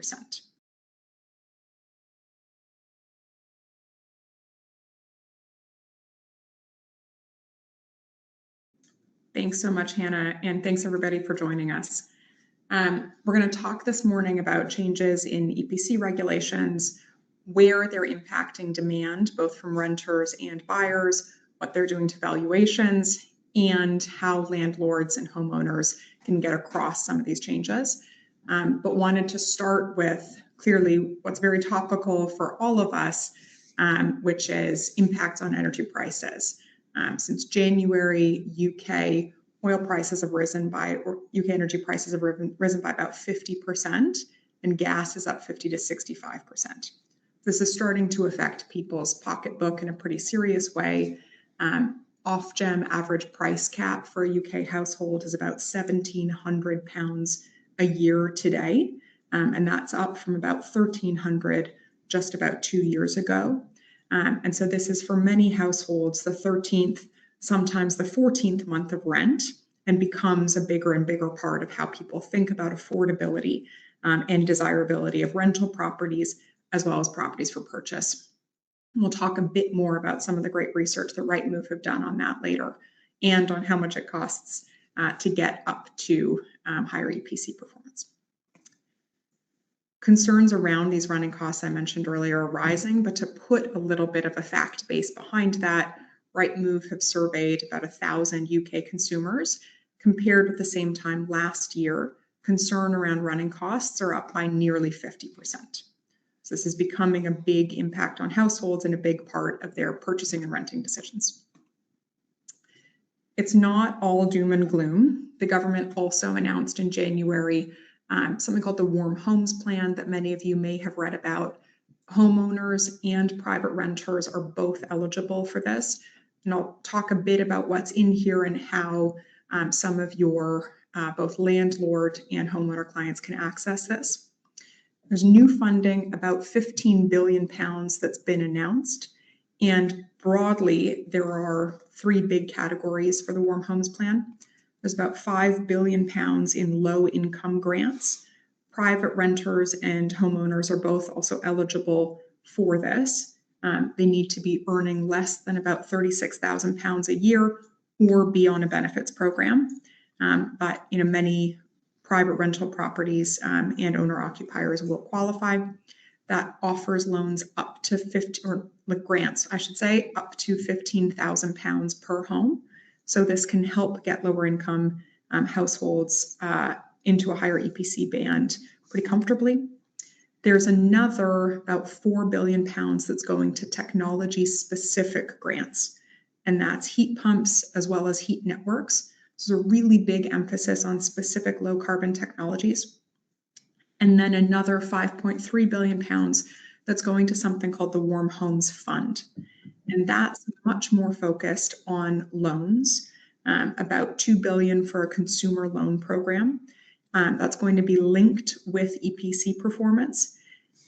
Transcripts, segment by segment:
50%. Thanks so much, Hannah, and thanks everybody for joining us. We're going to talk this morning about changes in EPC regulations, where they're impacting demand, both from renters and buyers, what they're doing to valuations, and how landlords and homeowners can get across some of these changes. But wanted to start with clearly what's very topical for all of us, which is impacts on energy prices. Since January, UK oil prices have risen by, or UK energy prices have risen by about 50%, and gas is up 50 to 65%. This is starting to affect people's pocketbook in a pretty serious way. Ofgem average price cap for a UK household is about £1,700 a year today, and that's up from about £1,300 just about 2 years ago. And so this is for many households the 13th, sometimes the 14th month of rent, and becomes a bigger and bigger part of how people think about affordability and desirability of rental properties, as well as properties for purchase. And we'll talk a bit more about some of the great research that Rightmove have done on that later, and on how much it costs to get up to higher EPC performance. Concerns around these running costs I mentioned earlier are rising, but to put a little bit of a fact base behind that, Rightmove have surveyed about 1,000 UK consumers. Compared with the same time last year, concern around running costs are up by nearly 50%. So this is becoming a big impact on households and a big part of their purchasing and renting decisions. It's not all doom and gloom. The government also announced in January something called the Warm Homes Plan that many of you may have read about. Homeowners and private renters are both eligible for this. And I'll talk a bit about what's in here and how some of your both landlord and homeowner clients can access this. There's new funding, about £15 billion that's been announced. And broadly, there are 3 big categories for the Warm Homes Plan. There's about £5 billion in low-income grants. Private renters and homeowners are both also eligible for this. They need to be earning less than about £36,000 a year or be on a benefits program. But many private rental properties and owner-occupiers will qualify. That offers loans up to grants, I should say, up to £15,000 per home. So this can help get lower income households into a higher EPC band pretty comfortably. There's another about £4 billion that's going to technology-specific grants, and that's heat pumps as well as heat networks. So there's a really big emphasis on specific low-carbon technologies. And then another £5.3 billion that's going to something called the Warm Homes Fund. And that's much more focused on loans, about $2 billion for a consumer loan program. That's going to be linked with EPC performance.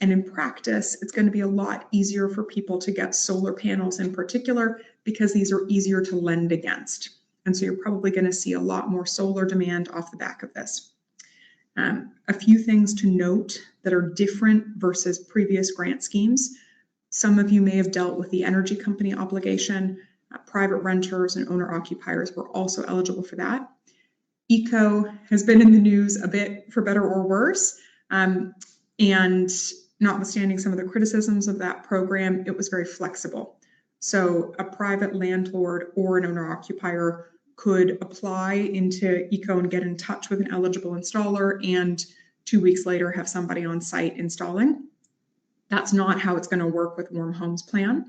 And in practice, it's going to be a lot easier for people to get solar panels in particular, because these are easier to lend against. And so you're probably going to see a lot more solar demand off the back of this. A few things to note that are different versus previous grant schemes. Some of you may have dealt with the energy company obligation. Private renters and owner-occupiers were also eligible for that. ECO has been in the news a bit for better or worse. And notwithstanding some of the criticisms of that program, it was very flexible. So a private landlord or an owner-occupier could apply into ECO and get in touch with an eligible installer, and 2 weeks later have somebody on site installing. That's not how it's going to work with Warm Homes Plan.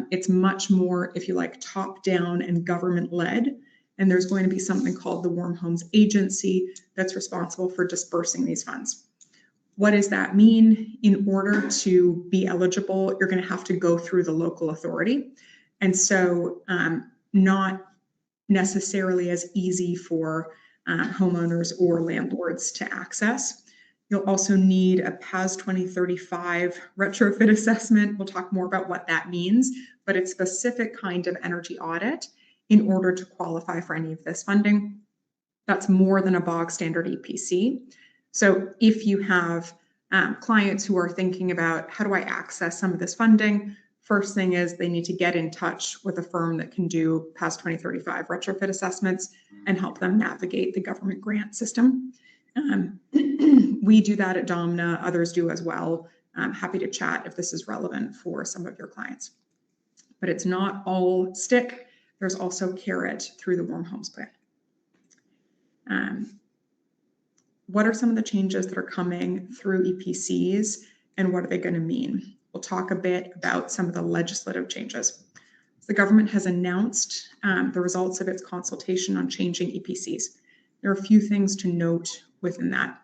It's much more, if you like, top-down and government-led. And there's going to be something called the Warm Homes Agency that's responsible for dispersing these funds. What does that mean? In order to be eligible, you're going to have to go through the local authority. And so not necessarily as easy for homeowners or landlords to access. You'll also need a PAS 2035 retrofit assessment. We'll talk more about what that means, but it's a specific kind of energy audit in order to qualify for any of this funding. That's more than a bog standard EPC. So if you have clients who are thinking about how do I access some of this funding, first thing is they need to get in touch with a firm that can do past 2035 retrofit assessments and help them navigate the government grant system. We do that at Domna, others do as well. I'm happy to chat if this is relevant for some of your clients. But it's not all stick. There's also carrot through the Warm Homes Plan. What are some of the changes that are coming through EPCs and what are they going to mean? We'll talk a bit about some of the legislative changes. The government has announced the results of its consultation on changing EPCs. There are a few things to note within that.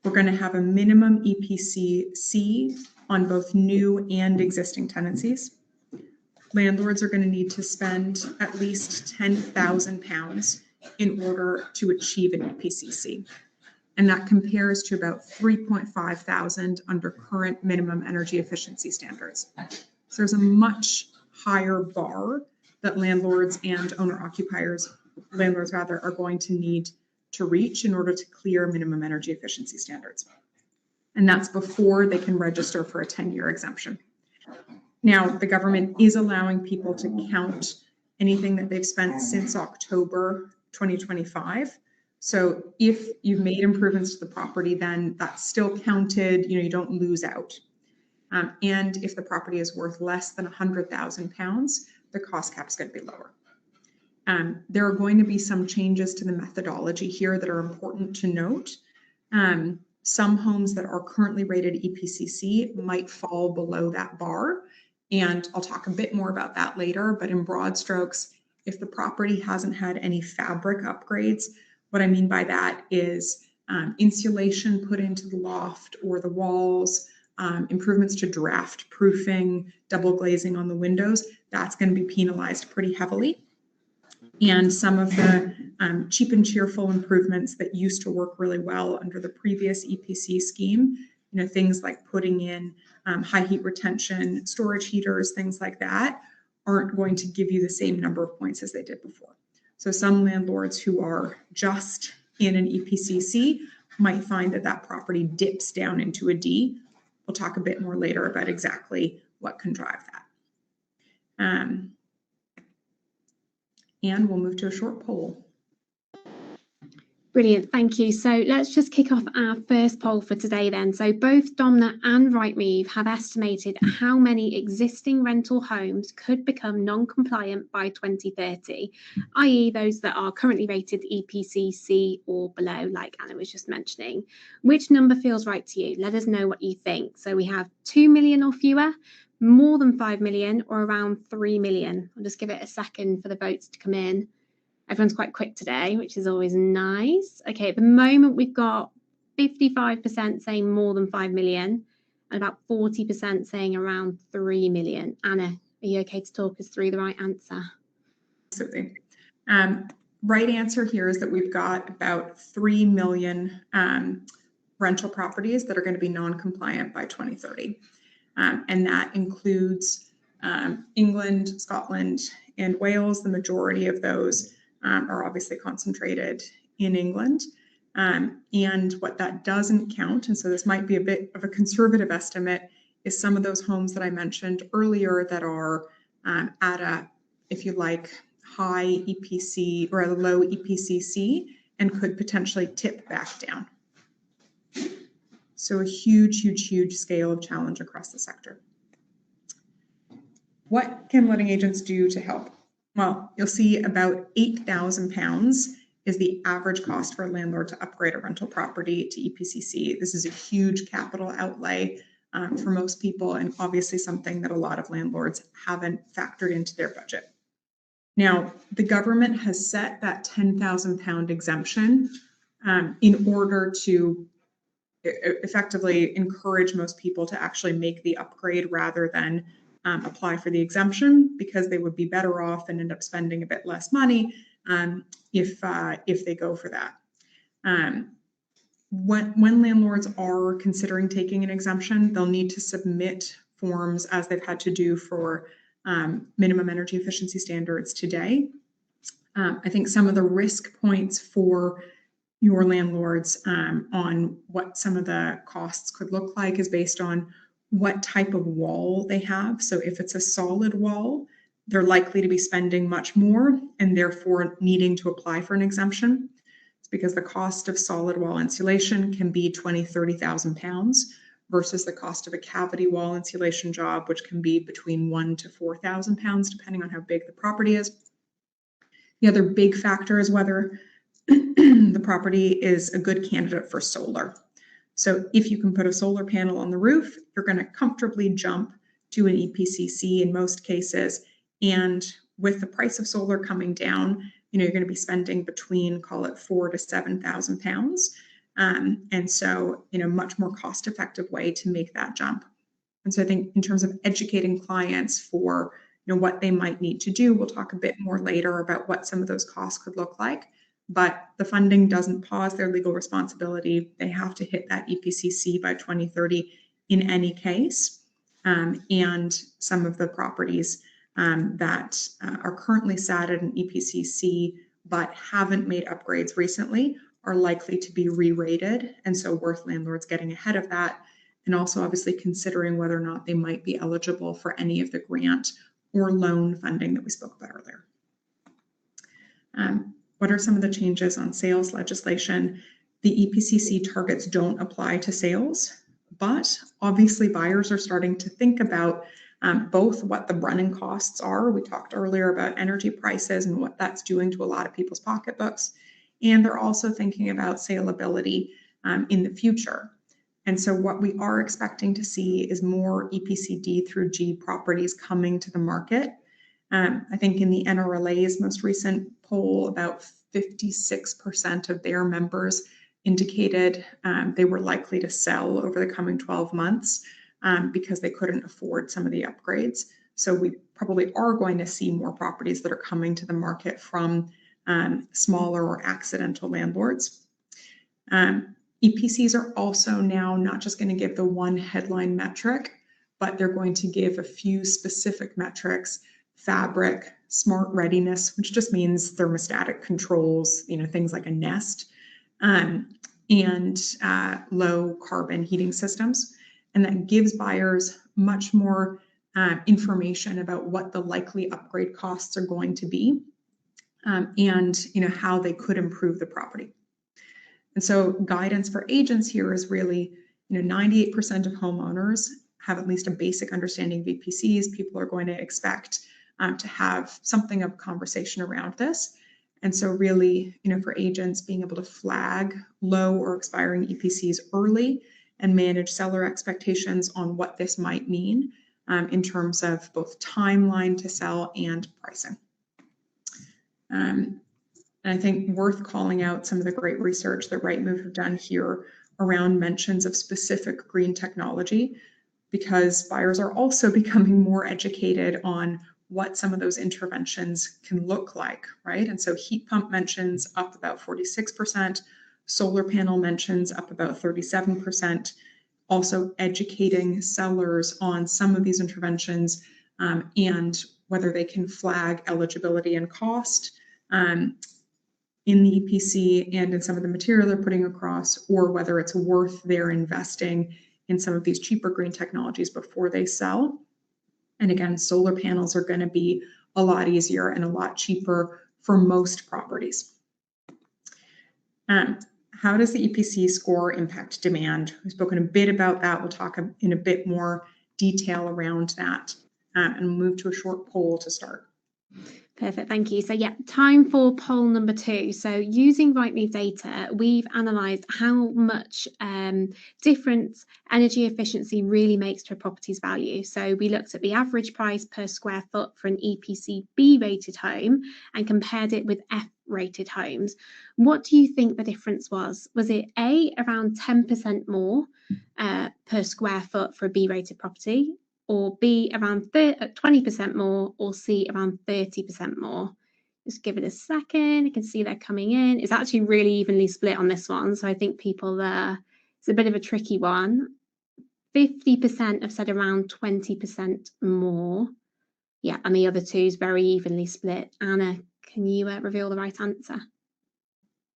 We're going to have a minimum EPC-C on both new and existing tenancies. Landlords are going to need to spend at least £10,000 in order to achieve an EPC-C. And that compares to about 3,500 under current minimum energy efficiency standards. So there's a much higher bar that landlords and landlords are going to need to reach in order to clear minimum energy efficiency standards. And that's before they can register for a 10-year exemption. Now, the government is allowing people to count anything that they've spent since October 2025. So if you've made improvements to the property, then that's still counted, you don't lose out. And if the property is worth less than £100,000, the cost cap is going to be lower. There are going to be some changes to the methodology here that are important to note. Some homes that are currently rated EPC-C might fall below that bar. And I'll talk a bit more about that later, but in broad strokes, if the property hasn't had any fabric upgrades, what I mean by that is insulation put into the loft or the walls, improvements to draft proofing, double glazing on the windows, that's going to be penalized pretty heavily. And some of the cheap and cheerful improvements that used to work really well under the previous EPC scheme, things like putting in high heat retention, storage heaters, things like that, aren't going to give you the same number of points as they did before. So some landlords who are just in an EPC-C might find that that property dips down into a D. We'll talk a bit more later about exactly what can drive that. And we'll move to a short poll. Brilliant, thank you. So let's just kick off our first poll for today then. So both Domna and Rightmove have estimated how many existing rental homes could become non-compliant by 2030, i.e. those that are currently rated EPC-C or below, like Anna was just mentioning. Which number feels right to you? Let us know what you think. So we have 2 million or fewer, more than 5 million, or around 3 million. I'll just give it a second for the votes to come in. Everyone's quite quick today, which is always nice. Okay, at the moment, we've got 55% saying more than 5 million and about 40% saying around 3 million. Anna, are you okay to talk us through the right answer? Absolutely. Right answer here is that we've got about 3 million rental properties that are going to be non-compliant by 2030. And that includes England, Scotland, and Wales. The majority of those are obviously concentrated in England. And what that doesn't count, and so this might be a bit of a conservative estimate, is some of those homes that I mentioned earlier that are at a, if you like, high EPC or a low EPC-C and could potentially tip back down. So a huge, huge, huge scale of challenge across the sector. What can letting agents do to help? Well, you'll see about £8,000 is the average cost for a landlord to upgrade a rental property to EPC-C. This is a huge capital outlay for most people, and obviously something that a lot of landlords haven't factored into their budget. Now, the government has set that £10,000 exemption in order to effectively encourage most people to actually make the upgrade rather than apply for the exemption, because they would be better off and end up spending a bit less money if they go for that. When landlords are considering taking an exemption, they'll need to submit forms as they've had to do for minimum energy efficiency standards today. I think some of the risk points for your landlords on what some of the costs could look like is based on what type of wall they have. So if it's a solid wall, they're likely to be spending much more and therefore needing to apply for an exemption. It's because the cost of solid wall insulation can be £20,000-30,000 versus the cost of a cavity wall insulation job, which can be between £1,000 to £4,000, depending on how big the property is. The other big factor is whether the property is a good candidate for solar. So if you can put a solar panel on the roof, you're going to comfortably jump to an EPCC in most cases. And with the price of solar coming down, you're going to be spending between, call it £4,000 to £7,000. And so, much more cost-effective way to make that jump. And so I think in terms of educating clients for, what they might need to do, we'll talk a bit more later about what some of those costs could look like. But the funding doesn't pause their legal responsibility. They have to hit that EPCC by 2030 in any case. And some of the properties that are currently sat at an EPCC but haven't made upgrades recently are likely to be re-rated, and so worth landlords getting ahead of that, and also obviously considering whether or not they might be eligible for any of the grant or loan funding that we spoke about earlier. What are some of the changes on sales legislation? The EPCC targets don't apply to sales, but obviously buyers are starting to think about both what the running costs are. We talked earlier about energy prices and what that's doing to a lot of people's pocketbooks. And they're also thinking about saleability in the future. And so what we are expecting to see is more EPCD through G properties coming to the market. I think in the NRLA's most recent poll, about 56% of their members indicated they were likely to sell over the coming 12 months because they couldn't afford some of the upgrades. So we probably are going to see more properties that are coming to the market from smaller or accidental landlords. EPCs are also now not just going to give the one headline metric, but they're going to give a few specific metrics: fabric, smart readiness, which just means thermostatic controls, things like a Nest, and low carbon heating systems. And that gives buyers much more information about what the likely upgrade costs are going to be, and how they could improve the property. And so guidance for agents here is really, 98% of homeowners have at least a basic understanding of EPCs. People are going to expect to have something of conversation around this. And so really, for agents, being able to flag low or expiring EPCs early and manage seller expectations on what this might mean in terms of both timeline to sell and pricing. And I think worth calling out some of the great research that Rightmove have done here around mentions of specific green technology, because buyers are also becoming more educated on what some of those interventions can look like, right? And so heat pump mentions up about 46%, solar panel mentions up about 37%, also educating sellers on some of these interventions and whether they can flag eligibility and cost in the EPC and in some of the material they're putting across, or whether it's worth their investing in some of these cheaper green technologies before they sell. And again, solar panels are going to be a lot easier and a lot cheaper for most properties. How does the EPC score impact demand? We've spoken a bit about that. We'll talk in a bit more detail around that, and move to a short poll to start. Perfect, thank you. So yeah, time for poll number 2. So using Rightmove data, we've analysed how much difference energy efficiency really makes to a property's value. So we looked at the average price per square foot for an EPC B rated home and compared it with F rated homes. What do you think the difference was? Was it A, around 10% more per square foot for a B rated property, or B, around 20% more, or C, around 30% more? Just give it a second. You can see they're coming in. It's actually really evenly split on this one. So I think people there, it's a bit of a tricky one. 50% have said around 20% more. Yeah, and the other two is very evenly split. Anna, can you reveal the right answer?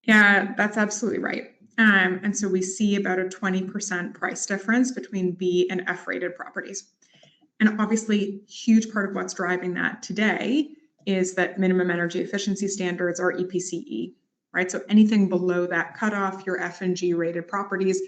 Yeah, that's absolutely right. And so we see about a 20% price difference between B and F rated properties. And obviously, huge part of what's driving that today is that minimum energy efficiency standards are EPCE, right? So anything below that cutoff, your F and G rated properties,